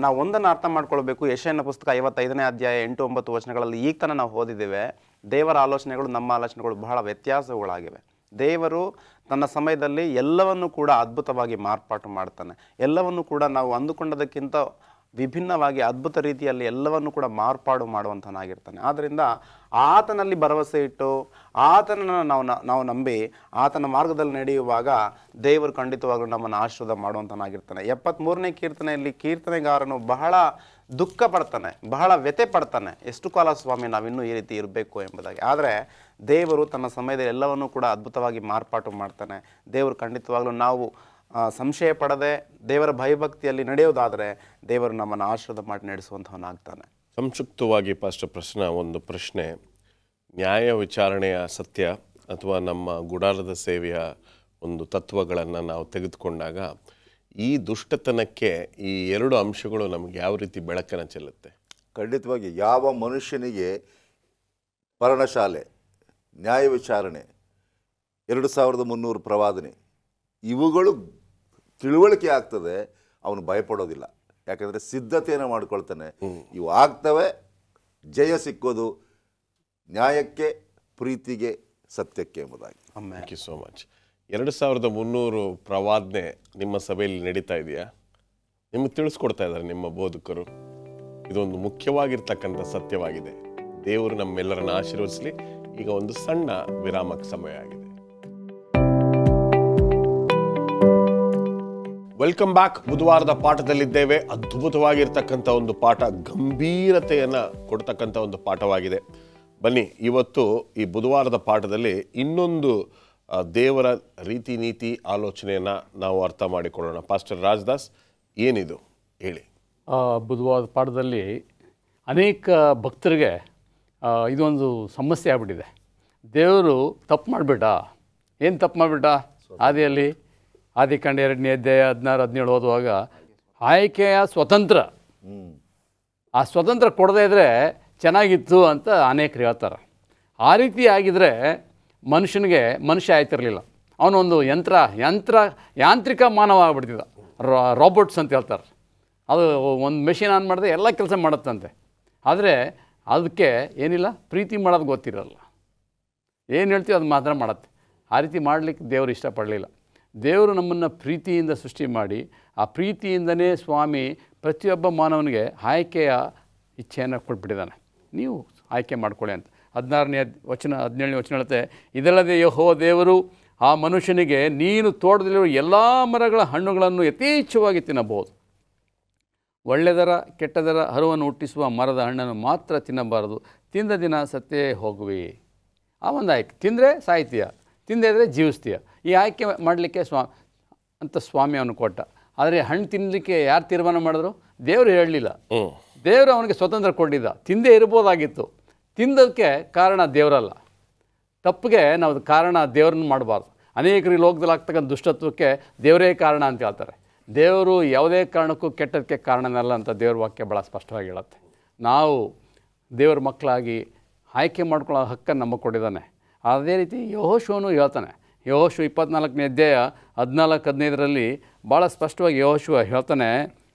ನಾವು ಒಂದನ್ನು ಅರ್ಥ ಮಾಡ್ಕೊಳ್ಬೇಕು. ಯೆಶಾಯನ ಪುಸ್ತಕ 55ನೇ ಅಧ್ಯಾಯ 8-9 ವಚನಗಳಲ್ಲಿ ಈಗ ತನಕ ನಾವು ಓದಿದ್ದೇವೆ. ದೇವರ ಆಲೋಚನೆಗಳು ನಮ್ಮ ಆಲೋಚನೆಗಳು ಬಹಳ ವ್ಯತ್ಯಾಸಗಳಾಗಿವೆ. ದೇವರು ತನ್ನ ಸಮಯದಲ್ಲಿ ಎಲ್ಲವನ್ನು ಕೂಡ ಅದ್ಭುತವಾಗಿ ಮಾರ್ಪಾಟು ಮಾಡ್ತಾನೆ. ಎಲ್ಲವನ್ನು ಕೂಡ ನಾವು ಅಂದುಕೊಂಡದಕ್ಕಿಂತ ವಿಭಿನ್ನವಾಗಿ ಅದ್ಭುತ ರೀತಿಯಲ್ಲಿ ಎಲ್ಲವನ್ನು ಕೂಡ ಮಾರ್ಪಾಡು ಮಾಡುವಂತನಾಗಿರ್ತಾನೆ. ಆದ್ದರಿಂದ ಆತನಲ್ಲಿ ಭರವಸೆ ಇಟ್ಟು ಆತನನ್ನು ನಾವು ನಂಬಿ ಆತನ ಮಾರ್ಗದಲ್ಲಿ ನಡೆಯುವಾಗ ದೇವರು ಖಂಡಿತವಾಗಲೂ ನಮ್ಮನ್ನು ಆಶೀರ್ವಾದ ಮಾಡುವಂತನಾಗಿರ್ತಾನೆ. 73ನೇ ಕೀರ್ತನೆಯಲ್ಲಿ ಕೀರ್ತನೆಗಾರನು ಬಹಳ ದುಃಖ ಪಡ್ತಾನೆ, ಬಹಳ ವ್ಯಥೆ ಪಡ್ತಾನೆ, ಎಷ್ಟು ಕಾಲ ಸ್ವಾಮಿ ನಾವಿನ್ನೂ ಈ ರೀತಿ ಇರಬೇಕು ಎಂಬುದಾಗಿ. ಆದರೆ ದೇವರು ತನ್ನ ಸಮಯದಲ್ಲಿ ಎಲ್ಲವನ್ನೂ ಕೂಡ ಅದ್ಭುತವಾಗಿ ಮಾರ್ಪಾಟು ಮಾಡ್ತಾನೆ. ದೇವರು ಖಂಡಿತವಾಗಲೂ ನಾವು ಸಂಶಯ ಪಡದೆ ದೇವರ ಭಯಭಕ್ತಿಯಲ್ಲಿ ನಡೆಯೋದಾದರೆ ದೇವರು ನಮ್ಮನ್ನು ಆಶೀರ್ವಾದ ಮಾಡಿ ನಡೆಸುವಂಥವನಾಗ್ತಾನೆ. ಸಂಕ್ಷಿಪ್ತವಾಗಿ ಪಾಸ್ಟರ್ ಪ್ರಶ್ನೆ, ಒಂದು ಪ್ರಶ್ನೆ, ನ್ಯಾಯ ವಿಚಾರಣೆಯ ಸತ್ಯ ಅಥವಾ ನಮ್ಮ ಗುಡಾರದ ಸೇವೆಯ ಒಂದು ತತ್ವಗಳನ್ನು ನಾವು ತೆಗೆದುಕೊಂಡಾಗ ಈ ದುಷ್ಟತನಕ್ಕೆ ಈ ಎರಡು ಅಂಶಗಳು ನಮಗೆ ಯಾವ ರೀತಿ ಬೆಳಕನ್ನು ಚೆಲ್ಲುತ್ತೆ? ಖಂಡಿತವಾಗಿ ಯಾವ ಮನುಷ್ಯನಿಗೆ ಪರ್ಣಶಾಲೆ, ನ್ಯಾಯ ವಿಚಾರಣೆ, 2300 ಪ್ರವಾದನೆ ಇವುಗಳು ತಿಳುವಳಿಕೆ ಆಗ್ತದೆ, ಅವನು ಭಯಪಡೋದಿಲ್ಲ. ಯಾಕಂದರೆ ಸಿದ್ಧತೆಯನ್ನು ಮಾಡ್ಕೊಳ್ತಾನೆ. ಇವು ಆಗ್ತವೆ, ಜಯ ಸಿಕ್ಕೋದು ನ್ಯಾಯಕ್ಕೆ, ಪ್ರೀತಿಗೆ, ಸತ್ಯಕ್ಕೆ ಎಂಬುದಾಗಿ. Thank you so much. 2300 ಪ್ರವಾದನೆ ನಿಮ್ಮ ಸಭೆಯಲ್ಲಿ ನಡೀತಾ ಇದೆಯಾ? ನಿಮಗೆ ತಿಳಿಸ್ಕೊಡ್ತಾ ಇದ್ದಾರೆ ನಿಮ್ಮ ಬೋಧಕರು. ಇದೊಂದು ಮುಖ್ಯವಾಗಿರ್ತಕ್ಕಂಥ ಸತ್ಯವಾಗಿದೆ. ದೇವರು ನಮ್ಮೆಲ್ಲರನ್ನ ಆಶೀರ್ವದಿಸಲಿ. ಈಗ ಒಂದು ಸಣ್ಣ ವಿರಾಮಕ್ಕೆ ಸಮಯ ಆಗಿದೆ. Welcome back. ಬುಧವಾರದ ಪಾಠದಲ್ಲಿದ್ದೇವೆ. ಅದ್ಭುತವಾಗಿರ್ತಕ್ಕಂಥ ಒಂದು ಪಾಠ, ಗಂಭೀರತೆಯನ್ನು ಕೊಡ್ತಕ್ಕಂಥ ಒಂದು ಪಾಠವಾಗಿದೆ. ಬನ್ನಿ, ಇವತ್ತು ಈ ಬುಧವಾರದ ಪಾಠದಲ್ಲಿ ಇನ್ನೊಂದು ದೇವರ ರೀತಿ ನೀತಿ ಆಲೋಚನೆಯನ್ನು ನಾವು ಅರ್ಥ ಮಾಡಿಕೊಳ್ಳೋಣ. ಪಾಸ್ಟರ್ ರಾಜದಾಸ್, ಏನಿದು ಹೇಳಿ. ಬುಧವಾರದ ಪಾಠದಲ್ಲಿ ಅನೇಕ ಭಕ್ತರಿಗೆ ಇದೊಂದು ಸಮಸ್ಯೆ ಆಗ್ಬಿಟ್ಟಿದೆ. ದೇವರು ತಪ್ಪು ಮಾಡಿಬಿಟ್ಟ. ಏನು ತಪ್ಪು ಮಾಡಿಬಿಟ್ಟ? ಆದಿಕಾಂಡ 2ನೇ ಅಧ್ಯಾಯ 16-17 ಓದುವಾಗ ಆಯ್ಕೆಯ ಸ್ವತಂತ್ರ, ಆ ಸ್ವತಂತ್ರ ಕೊಡದೇ ಇದ್ದರೆ ಚೆನ್ನಾಗಿತ್ತು ಅಂತ ಅನೇಕರು ಹೇಳ್ತಾರೆ. ಆ ರೀತಿ ಆಗಿದ್ರೆ ಮನುಷ್ಯ ಆಯ್ತಿರಲಿಲ್ಲ. ಅವನೊಂದು ಯಾಂತ್ರಿಕ ಮಾನವ ಆಗ್ಬಿಡ್ತಿದ್ದ. ರಾಬೋಟ್ಸ್ ಅಂತ ಹೇಳ್ತಾರೆ. ಅದು ಒಂದು ಮೆಷಿನ್ ಆನ್ ಮಾಡಿದ್ರೆ ಎಲ್ಲ ಕೆಲಸ ಮಾಡುತ್ತಂತೆ. ಆದರೆ ಅದಕ್ಕೆ ಏನಿಲ್ಲ, ಪ್ರೀತಿ ಮಾಡೋದು ಗೊತ್ತಿರಲ್ಲ. ಏನು ಹೇಳ್ತೀವಿ ಅದು ಮಾತ್ರ ಮಾಡುತ್ತೆ. ಆ ರೀತಿ ಮಾಡಲಿಕ್ಕೆ ದೇವರು ಇಷ್ಟಪಡಲಿಲ್ಲ. ದೇವರು ನಮ್ಮನ್ನು ಪ್ರೀತಿಯಿಂದ ಸೃಷ್ಟಿ ಮಾಡಿ ಆ ಪ್ರೀತಿಯಿಂದನೇ ಸ್ವಾಮಿ ಪ್ರತಿಯೊಬ್ಬ ಮಾನವನಿಗೆ ಆಯ್ಕೆಯ ಇಚ್ಛೆಯನ್ನು ಕೊಟ್ಬಿಟ್ಟಿದ್ದಾನೆ. ನೀವು ಆಯ್ಕೆ ಮಾಡ್ಕೊಳ್ಳಿ ಅಂತ. 16ನೇ ವಚನ 17ನೇ ವಚನ ಹೇಳುತ್ತೆ, ಇದಲ್ಲದೆ ಯೆಹೋವ ದೇವರು ಆ ಮನುಷ್ಯನಿಗೆ, ನೀನು ತೋಟದಲ್ಲಿರುವ ಎಲ್ಲ ಮರಗಳ ಹಣ್ಣುಗಳನ್ನು ಯಥೇಚ್ಛವಾಗಿ ತಿನ್ನಬಹುದು, ಒಳ್ಳೆಯದರ ಕೆಟ್ಟದರ ಹರುವನ್ನು ಹುಟ್ಟಿಸುವ ಮರದ ಹಣ್ಣನ್ನು ಮಾತ್ರ ತಿನ್ನಬಾರದು, ತಿಂದ ದಿನ ಸತ್ತೇ ಹೋಗುವೆ. ಆ ಒಂದು ಆಯ್ಕೆ. ತಿಂದರೆ ಸಾಯ್ತೀಯ, ತಿಂದೇ ಇದ್ದರೆ ಜೀವಿಸ್ತೀಯ. ಈ ಆಯ್ಕೆ ಮಾಡಲಿಕ್ಕೆ ಸ್ವಾಮಿ ಅವನು ಕೊಟ್ಟ. ಆದರೆ ಹಣ್ಣು ತಿನ್ನಲಿಕ್ಕೆ ಯಾರು ತೀರ್ಮಾನ ಮಾಡಿದ್ರು? ದೇವರು ಹೇಳಲಿಲ್ಲ. ದೇವರು ಅವನಿಗೆ ಸ್ವತಂತ್ರ ಕೊಟ್ಟಿದ್ದ. ತಿಂದೇ ಇರ್ಬೋದಾಗಿತ್ತು. ತಿಂದಕ್ಕೆ ಕಾರಣ ದೇವರಲ್ಲ. ತಪ್ಪಿಗೆ ನಾವು ಕಾರಣ ದೇವ್ರನ್ನ ಮಾಡಬಾರ್ದು. ಅನೇಕರು ಈ ಲೋಕದಲ್ಲಿ ಆಗ್ತಕ್ಕಂಥ ದುಷ್ಟತ್ವಕ್ಕೆ ದೇವರೇ ಕಾರಣ ಅಂತ ಹೇಳ್ತಾರೆ. ದೇವರು ಯಾವುದೇ ಕಾರಣಕ್ಕೂ ಕೆಟ್ಟದಕ್ಕೆ ಕಾರಣನಲ್ಲ ಅಂತ ದೇವ್ರ ವಾಕ್ಯ ಭಾಳ ಸ್ಪಷ್ಟವಾಗಿ ಹೇಳುತ್ತೆ. ನಾವು ದೇವ್ರ ಮಕ್ಕಳಾಗಿ ಆಯ್ಕೆ ಮಾಡ್ಕೊಳ್ಳೋ ಹಕ್ಕನ್ನು ನಮಗೆ ಕೊಟ್ಟಿದ್ದಾನೆ. ಅದೇ ರೀತಿ ಯೆಹೋಶುವನು ಹೇಳ್ತಾನೆ. ಯೆಹೋಶುವ 24ನೇ ಅಧ್ಯಾಯ 14-15 ಭಾಳ ಸ್ಪಷ್ಟವಾಗಿ ಯೆಹೋಶುವ ಹೇಳ್ತಾನೆ,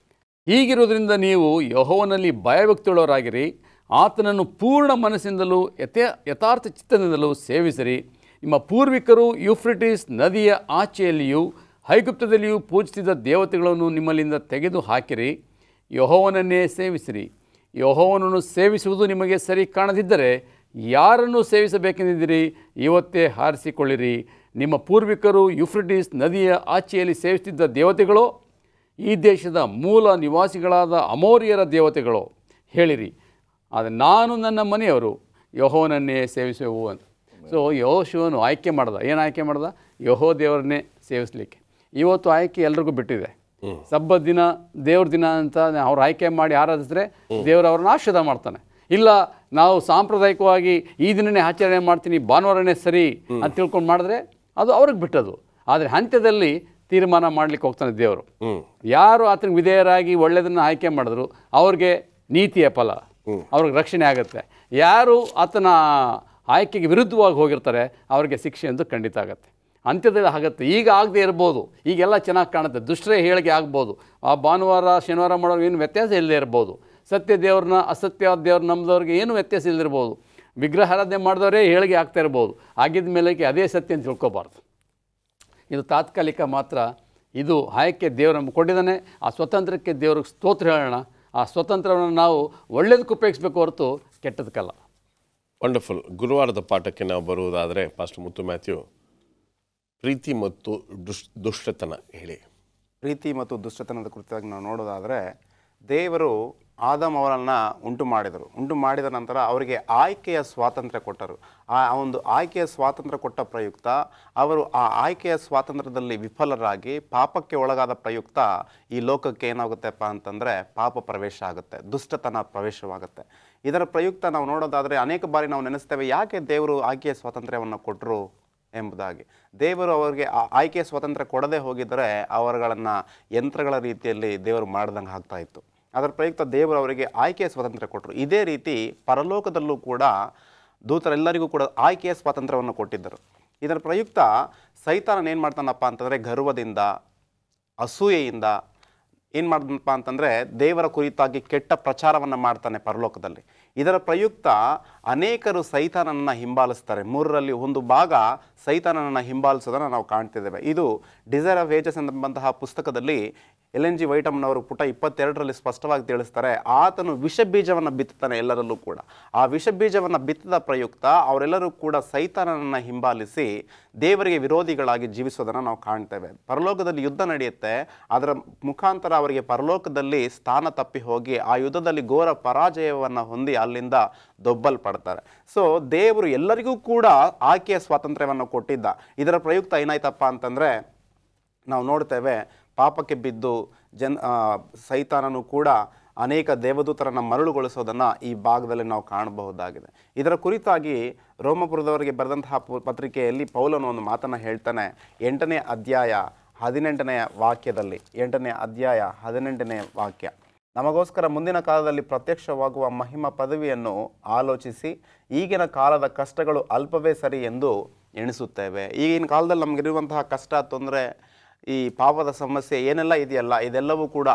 ಹೀಗಿರೋದ್ರಿಂದ ನೀವು ಯೆಹೋವನಲ್ಲಿ ಭಯಭಕ್ತಿಯುಳ್ಳವರಾಗಿರಿ, ಆತನನ್ನು ಪೂರ್ಣ ಮನಸ್ಸಿಂದಲೂ ಯಥಾರ್ಥ ಚಿತ್ತದಿಂದಲೂ ಸೇವಿಸಿರಿ. ನಿಮ್ಮ ಪೂರ್ವಿಕರು ಯೂಫ್ರೆಟಿಸ್ ನದಿಯ ಆಚೆಯಲ್ಲಿಯೂ ಐಗುಪ್ತದಲ್ಲಿಯೂ ಪೂಜಿಸಿದ ದೇವತೆಗಳನ್ನು ನಿಮ್ಮಲ್ಲಿಂದ ತೆಗೆದು ಹಾಕಿರಿ. ಯೆಹೋವನನ್ನೇ ಸೇವಿಸಿರಿ. ಯೆಹೋವನನ್ನು ಸೇವಿಸುವುದು ನಿಮಗೆ ಸರಿ ಕಾಣದಿದ್ದರೆ ಯಾರನ್ನು ಸೇವಿಸಬೇಕೆಂದಿದ್ದೀರಿ? ಇವತ್ತೇ ಆರಿಸಿಕೊಳ್ಳಿರಿ. ನಿಮ್ಮ ಪೂರ್ವಿಕರು ಯೂಫ್ರೆಟಿಸ್ ನದಿಯ ಆಚೆಯಲ್ಲಿ ಸೇವಿಸುತ್ತಿದ್ದ ದೇವತೆಗಳು ಈ ದೇಶದ ಮೂಲ ನಿವಾಸಿಗಳಾದ ಅಮೋರಿಯರ ದೇವತೆಗಳು. ಹೇಳಿರಿ, ಆದರೆ ನಾನು ನನ್ನ ಮನೆಯವರು ಯೆಹೋವನನ್ನೇ ಸೇವಿಸುವೆವು ಅಂತ. ಸೊ ಯೆಹೋಶುವನು ಆಯ್ಕೆ ಮಾಡ್ದ. ಏನು ಆಯ್ಕೆ ಮಾಡ್ದ? ಯೆಹೋ ದೇವರನ್ನೇ ಸೇವಿಸಲಿಕ್ಕೆ. ಇವತ್ತು ಆಯ್ಕೆ ಎಲ್ರಿಗೂ ಬಿಟ್ಟಿದೆ. ಸಬ್ಬತ್ ದಿನ ದೇವ್ರ ದಿನ ಅಂತ ಅವ್ರು ಆಯ್ಕೆ ಮಾಡಿ ಆರಾಧಿಸಿದ್ರೆ ದೇವರು ಅವ್ರನ್ನ ಆಶೀರ್ವಾದ ಮಾಡ್ತಾನೆ. ಇಲ್ಲ, ನಾವು ಸಾಂಪ್ರದಾಯಿಕವಾಗಿ ಈ ದಿನನೇ ಆಚರಣೆ ಮಾಡ್ತೀನಿ, ಭಾನುವಾರನೇ ಸರಿ ಅಂತ ತಿಳ್ಕೊಂಡು ಮಾಡಿದ್ರೆ ಅದು ಅವ್ರಿಗೆ ಬಿಟ್ಟದು. ಆದರೆ ಅಂತ್ಯದಲ್ಲಿ ತೀರ್ಮಾನ ಮಾಡಲಿಕ್ಕೆ ಹೋಗ್ತಾನೆ ದೇವರು. ಯಾರು ಆತನಿಗೆ ವಿಧೇಯರಾಗಿ ಒಳ್ಳೆಯದನ್ನು ಆಯ್ಕೆ ಮಾಡಿದ್ರು ಅವ್ರಿಗೆ ನೀತಿಯ ಫಲ, ಅವ್ರಿಗೆ ರಕ್ಷಣೆ ಆಗುತ್ತೆ. ಯಾರು ಆತನ ಆಯ್ಕೆಗೆ ವಿರುದ್ಧವಾಗಿ ಹೋಗಿರ್ತಾರೆ ಅವ್ರಿಗೆ ಶಿಕ್ಷೆ ಎಂದು ಖಂಡಿತ ಆಗುತ್ತೆ. ಅಂತ್ಯದಲ್ಲಿ ಆಗುತ್ತೆ. ಈಗ ಆಗದೆ ಇರ್ಬೋದು, ಈಗೆಲ್ಲ ಚೆನ್ನಾಗಿ ಕಾಣುತ್ತೆ, ದುಷ್ಟರೇ ಹೇಳಿಕೆ ಆಗ್ಬೋದು, ಆ ಭಾನುವಾರ ಶನಿವಾರ ಮಾಡೋರಿಗೆ ಏನು ವ್ಯತ್ಯಾಸ ಇಲ್ಲದೆ ಇರ್ಬೋದು, ಸತ್ಯ ದೇವ್ರನ್ನ ಅಸತ್ಯವಾದ ದೇವ್ರನ್ನ ನಂಬಿದವ್ರಿಗೆ ಏನು ವ್ಯತ್ಯಾಸ ಇಲ್ಲದಿರ್ಬೋದು, ವಿಗ್ರಹಾರಾಧನೆ ಮಾಡಿದವರೇ ಹೇಳಿಕೆ ಆಗ್ತಾ ಇರ್ಬೋದು. ಆಗಿದ್ದ ಮೇಲೆ ಅದೇ ಸತ್ಯ ಅಂತ ತಿಳ್ಕೊಬಾರ್ದು. ಇದು ತಾತ್ಕಾಲಿಕ ಮಾತ್ರ. ಇದು ಆಯ್ಕೆ ದೇವರು ನಮ್ಗೆ ಕೊಟ್ಟಿದ್ದಾನೆ. ಆ ಸ್ವತಂತ್ರಕ್ಕೆ ದೇವ್ರಿಗೆ ಸ್ತೋತ್ರ ಹೇಳೋಣ. ಆ ಸ್ವತಂತ್ರವನ್ನು ನಾವು ಒಳ್ಳೆಯದಕ್ಕೆ ಉಪಯೋಗಿಸ್ಬೇಕು ಹೊರತು ಕೆಟ್ಟದಕ್ಕಲ್ಲ. ವಂಡರ್ಫುಲ್. ಗುರುವಾರದ ಪಾಠಕ್ಕೆ ನಾವು ಬರುವುದಾದರೆ ಪಾಸ್ಟರ್ ಮುತ್ತು ಮ್ಯಾಥ್ಯೂ, ಪ್ರೀತಿ ಮತ್ತು ದುಷ್ಟತನ ಹೇಳಿ. ಪ್ರೀತಿ ಮತ್ತು ದುಷ್ಟತನದ ಕುರಿತಾಗಿ ನಾವು ನೋಡೋದಾದರೆ, ದೇವರು ಆದಮ್ ಅವರನ್ನು ಉಂಟು ಮಾಡಿದ ನಂತರ ಅವರಿಗೆ ಆಯ್ಕೆಯ ಸ್ವಾತಂತ್ರ್ಯ ಕೊಟ್ಟರು. ಆ ಒಂದು ಆಯ್ಕೆಯ ಸ್ವಾತಂತ್ರ್ಯ ಕೊಟ್ಟ ಪ್ರಯುಕ್ತ ಅವರು ಆ ಆಯ್ಕೆಯ ಸ್ವಾತಂತ್ರ್ಯದಲ್ಲಿ ವಿಫಲರಾಗಿ ಪಾಪಕ್ಕೆ ಒಳಗಾದ ಪ್ರಯುಕ್ತ ಈ ಲೋಕಕ್ಕೆ ಏನಾಗುತ್ತೆಪ್ಪ ಅಂತಂದರೆ ಪಾಪ ಪ್ರವೇಶ ಆಗುತ್ತೆ, ದುಷ್ಟತನ ಪ್ರವೇಶವಾಗುತ್ತೆ. ಇದರ ಪ್ರಯುಕ್ತ ನಾವು ನೋಡೋದಾದರೆ ಅನೇಕ ಬಾರಿ ನಾವು ನೆನೆಸ್ತೇವೆ, ಯಾಕೆ ದೇವರು ಆಯ್ಕೆಯ ಸ್ವಾತಂತ್ರ್ಯವನ್ನು ಕೊಟ್ಟರು ಎಂಬುದಾಗಿ. ದೇವರು ಅವರಿಗೆ ಆಯ್ಕೆಯ ಸ್ವಾತಂತ್ರ್ಯ ಕೊಡದೆ ಹೋಗಿದ್ದರೆ ಅವರುಗಳನ್ನು ಯಂತ್ರಗಳ ರೀತಿಯಲ್ಲಿ ದೇವರು ಮಾಡ್ದಂಗೆ ಆಗ್ತಾ ಇತ್ತು. ಅದರ ಪ್ರಯುಕ್ತ ದೇವರು ಅವರಿಗೆ ಆಯ್ಕೆಯ ಸ್ವಾತಂತ್ರ್ಯ ಕೊಟ್ಟರು. ಇದೇ ರೀತಿ ಪರಲೋಕದಲ್ಲೂ ಕೂಡ ದೂತರೆಲ್ಲರಿಗೂ ಕೂಡ ಆಯ್ಕೆಯ ಸ್ವಾತಂತ್ರ್ಯವನ್ನು ಕೊಟ್ಟಿದ್ದರು. ಇದರ ಪ್ರಯುಕ್ತ ಸೈತಾನನ ಏನು ಮಾಡ್ತಾನಪ್ಪ ಅಂತಂದರೆ ಗರ್ವದಿಂದ, ಅಸೂಯೆಯಿಂದ ಏನು ಮಾಡ್ದನಪ್ಪ ಅಂತಂದರೆ ದೇವರ ಕುರಿತಾಗಿ ಕೆಟ್ಟ ಪ್ರಚಾರವನ್ನು ಮಾಡ್ತಾನೆ ಪರಲೋಕದಲ್ಲಿ. ಇದರ ಪ್ರಯುಕ್ತ ಅನೇಕರು ಸೈತಾನನನ್ನು ಹಿಂಬಾಲಿಸ್ತಾರೆ. 3ರಲ್ಲಿ 1 ಭಾಗ ಸೈತಾನನನ್ನು ಹಿಂಬಾಲಿಸೋದನ್ನು ನಾವು ಕಾಣ್ತಿದ್ದೇವೆ. ಇದು ಡಿಸೈರ್ ಆಫ್ ಏಜಸ್ ಎಂಬಂತಹ ಪುಸ್ತಕದಲ್ಲಿ LNG ವೈಟಮ್ನವರು ಪುಟ 22ರಲ್ಲಿ ಸ್ಪಷ್ಟವಾಗಿ ತಿಳಿಸ್ತಾರೆ, ಆತನು ವಿಷ ಬೀಜವನ್ನು ಬಿತ್ತುತ್ತಾನೆ ಎಲ್ಲರಲ್ಲೂ ಕೂಡ. ಆ ವಿಷ ಬೀಜವನ್ನು ಬಿತ್ತದ ಪ್ರಯುಕ್ತ ಅವರೆಲ್ಲರೂ ಕೂಡ ಸೈತಾನನನ್ನು ಹಿಂಬಾಲಿಸಿ ದೇವರಿಗೆ ವಿರೋಧಿಗಳಾಗಿ ಜೀವಿಸೋದನ್ನು ನಾವು ಕಾಣ್ತೇವೆ. ಪರಲೋಕದಲ್ಲಿ ಯುದ್ಧ ನಡೆಯುತ್ತೆ, ಅದರ ಮುಖಾಂತರ ಅವರಿಗೆ ಪರಲೋಕದಲ್ಲಿ ಸ್ಥಾನ ತಪ್ಪಿ ಹೋಗಿ ಆ ಯುದ್ಧದಲ್ಲಿ ಘೋರ ಪರಾಜಯವನ್ನು ಹೊಂದಿ ಅಲ್ಲಿಂದ ದೊಬ್ಬಲ್ಪಡ್ತಾರೆ. ಸೊ ದೇವರು ಎಲ್ಲರಿಗೂ ಕೂಡ ಆಯ್ಕೆಯ ಸ್ವಾತಂತ್ರ್ಯವನ್ನು ಕೊಟ್ಟಿದ್ದ. ಇದರ ಪ್ರಯುಕ್ತ ಏನಾಯ್ತಪ್ಪ ಅಂತಂದರೆ ನಾವು ನೋಡ್ತೇವೆ, ಪಾಪಕ್ಕೆ ಬಿದ್ದು ಸೈತಾನನು ಕೂಡ ಅನೇಕ ದೇವದೂತರನ್ನು ಮರಳುಗೊಳಿಸೋದನ್ನು ಈ ಭಾಗದಲ್ಲಿ ನಾವು ಕಾಣಬಹುದಾಗಿದೆ. ಇದರ ಕುರಿತಾಗಿ ರೋಮಪುರದವರಿಗೆ ಬರೆದಂತಹ ಪತ್ರಿಕೆಯಲ್ಲಿ ಪೌಲನು ಒಂದು ಮಾತನ್ನು ಹೇಳ್ತಾನೆ. 8ನೇ ಅಧ್ಯಾಯ 18ನೇ ವಾಕ್ಯದಲ್ಲಿ, 8ನೇ ಅಧ್ಯಾಯ 18ನೇ ವಾಕ್ಯ, ನಮಗೋಸ್ಕರ ಮುಂದಿನ ಕಾಲದಲ್ಲಿ ಪ್ರತ್ಯಕ್ಷವಾಗುವ ಮಹಿಮಾ ಪದವಿಯನ್ನು ಆಲೋಚಿಸಿ ಈಗಿನ ಕಾಲದ ಕಷ್ಟಗಳು ಅಲ್ಪವೇ ಸರಿ ಎಂದು ಎಣಿಸುತ್ತೇವೆ. ಈಗಿನ ಕಾಲದಲ್ಲಿ ನಮಗಿರುವಂತಹ ಕಷ್ಟ, ತೊಂದರೆ, ಈ ಪಾಪದ ಸಮಸ್ಯೆ ಏನೆಲ್ಲ ಇದೆಯಲ್ಲ, ಇದೆಲ್ಲವೂ ಕೂಡ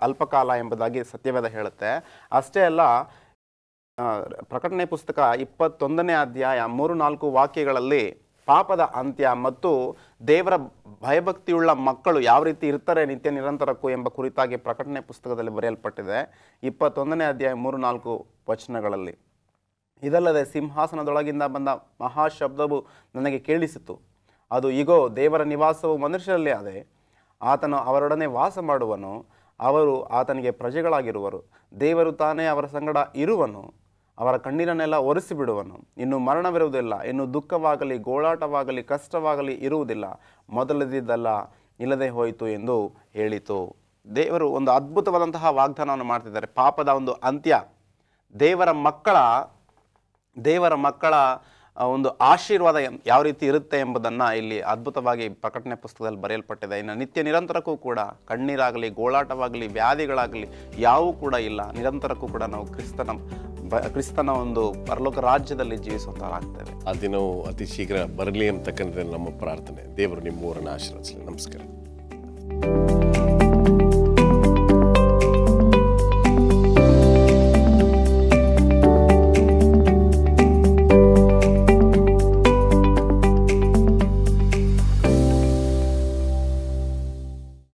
ಅಲ್ಪಕಾಲ ಎಂಬುದಾಗಿ ಸತ್ಯವೇದ ಹೇಳುತ್ತೆ. ಅಷ್ಟೇ ಅಲ್ಲ, ಪ್ರಕಟಣೆ ಪುಸ್ತಕ 21ನೇ ಅಧ್ಯಾಯ 3-4 ವಾಕ್ಯಗಳಲ್ಲಿ ಪಾಪದ ಅಂತ್ಯ ಮತ್ತು ದೇವರ ಭಯಭಕ್ತಿಯುಳ್ಳ ಮಕ್ಕಳು ಯಾವ ರೀತಿ ಇರ್ತಾರೆ ನಿತ್ಯ ನಿರಂತರಕ್ಕೂ ಎಂಬ ಕುರಿತಾಗಿ ಪ್ರಕಟಣೆ ಪುಸ್ತಕದಲ್ಲಿ ಬರೆಯಲ್ಪಟ್ಟಿದೆ. 21ನೇ ಅಧ್ಯಾಯ 3-4 ವಚನಗಳಲ್ಲಿ, ಇದಲ್ಲದೆ ಸಿಂಹಾಸನದೊಳಗಿಂದ ಬಂದ ಮಹಾಶಬ್ದವು ನನಗೆ ಕೇಳಿಸಿತು. ಅದು, ಇಗೋ, ದೇವರ ನಿವಾಸವು ಮನುಷ್ಯರಲ್ಲಿ ಅದೇ, ಆತನು ಅವರೊಡನೆ ವಾಸ ಮಾಡುವನು, ಅವರು ಆತನಿಗೆ ಪ್ರಜೆಗಳಾಗಿರುವರು, ದೇವರು ತಾನೇ ಅವರ ಸಂಗಡ ಇರುವನು, ಅವರ ಕಣ್ಣೀರನ್ನೆಲ್ಲ ಒರೆಸಿಬಿಡುವನು. ಇನ್ನು ಮರಣವಿರುವುದಿಲ್ಲ, ಇನ್ನು ದುಃಖವಾಗಲಿ, ಗೋಳಾಟವಾಗಲಿ, ಕಷ್ಟವಾಗಲಿ ಇರುವುದಿಲ್ಲ, ಮೊದಲಿದ್ದಲ್ಲ ಇಲ್ಲದೆ ಹೋಯಿತು ಎಂದು ಹೇಳಿತು. ದೇವರು ಒಂದು ಅದ್ಭುತವಾದಂತಹ ವಾಗ್ದಾನವನ್ನು ಮಾಡ್ತಿದ್ದಾರೆ. ಪಾಪದ ಒಂದು ಅಂತ್ಯ, ದೇವರ ಮಕ್ಕಳ ಒಂದು ಆಶೀರ್ವಾದ ಯಾವ ರೀತಿ ಇರುತ್ತೆ ಎಂಬುದನ್ನು ಇಲ್ಲಿ ಅದ್ಭುತವಾಗಿ ಪ್ರಕಟಣೆ ಪುಸ್ತಕದಲ್ಲಿ ಬರೆಯಲ್ಪಟ್ಟಿದೆ. ಇನ್ನು ನಿತ್ಯ ನಿರಂತರಕ್ಕೂ ಕೂಡ ಕಣ್ಣೀರಾಗಲಿ, ಗೋಳಾಟವಾಗಲಿ, ವ್ಯಾಧಿಗಳಾಗಲಿ ಯಾವೂ ಕೂಡ ಇಲ್ಲ. ನಿರಂತರಕ್ಕೂ ಕೂಡ ನಾವು ಕ್ರಿಸ್ತನ ಒಂದು ಪರಲೋಕ ರಾಜ್ಯದಲ್ಲಿ ಜೀವಿಸುವಂತಾಗ್ತೇವೆ. ಆ ದಿನವು ಅತಿ ಶೀಘ್ರ ಬರಲಿ ಅಂತಕ್ಕಂಥ ನಮ್ಮ ಪ್ರಾರ್ಥನೆ. ದೇವರು ನಿಮ್ಮೂರನ್ನು ಆಶೀರ್ವದಿಸಲಿ. ನಮಸ್ಕಾರ.